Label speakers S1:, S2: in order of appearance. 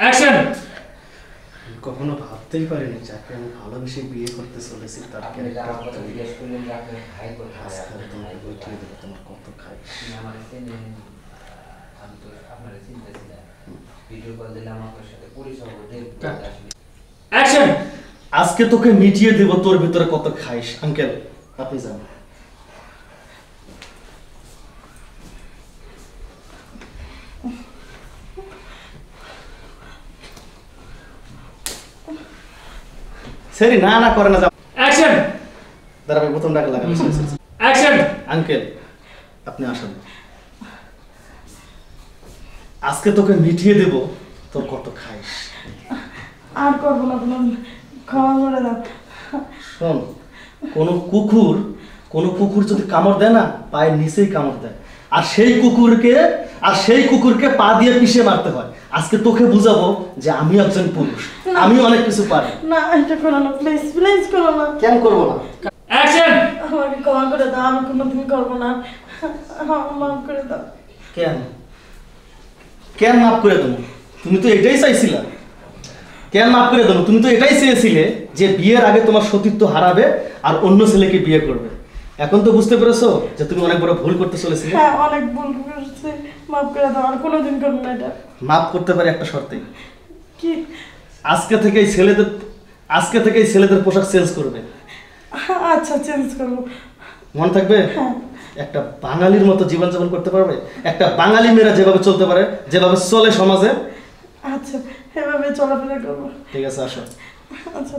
S1: Action.
S2: কখনো ভাবতেই পারিনি যাকে আমি ভালোবেসে বিয়ে করতে চলেছি তার তোমার কত খাই।
S1: অ্যাকশন।
S2: আজকে তোকে মিটিয়ে দেব তোর ভিতরে কত খাইস। আঙ্কেল আপনি যান। সরি না না করে না যাও।
S1: অ্যাকশন।
S2: দাঁড়াবে প্রথম ডাক লাগাবে।
S1: অ্যাকশন।
S2: আঙ্কেল আপনি আসেন। আজকে তোকে মিটিয়ে দেব তোর কত খাইস।
S3: আর করবো না, তোমার খাওয়া করে দাও।
S2: শোন, কোনো কুকুর যদি কামড় দেয় না পায়ের নিচেই কামড় দেয়, আর সেই কুকুরকে পা দিয়ে পিষে মারতে হয়। আজকে তোকে বুঝাবো যে আমি একজন পুরুষ, আমি অনেক কিছু পারি।
S3: না এটা করো না, প্লিজ প্লিজ করো না।
S2: কেন করবো না?
S1: অ্যাকশন।
S3: আমাকে ক্ষমা করে দাও, আমি কোনোদিন করবো না। মাফ করে দাও।
S2: কেন মাফ করে দেবো? তুমি তো এটাই চাইছিলা। কেন মাফ করে দেবো? তুমি তো এটাই চেয়েছিলে যে বিয়ের আগে তোমার সতীত্ব হারাবে আর অন্য ছেলেকে বিয়ে করবে। এখন তো বুঝতে পেরেছো যে তুমি অনেক বড় ভুল করতে চলেছিলে।
S3: হ্যাঁ অনেক ভুল করেছি, মাফ করে দাও। আর কোনোদিন করবো না এটা।
S2: মাফ করতে পারি একটা শর্তে।
S3: কি?
S2: আজকে থেকেই ছেলেদের পোশাক চেঞ্জ করবে।
S3: আচ্ছা চেঞ্জ করবো।
S2: মনে থাকবে?
S3: হ্যাঁ।
S2: একটা বাঙালির মতো জীবনযাপন করতে পারবে। একটা বাঙালি মেয়েরা যেভাবে চলতে পারে, যেভাবে চলে সমাজে।
S3: আচ্ছা এভাবে চলাফেরা করবো।
S2: ঠিক আছে আসো।
S3: আচ্ছা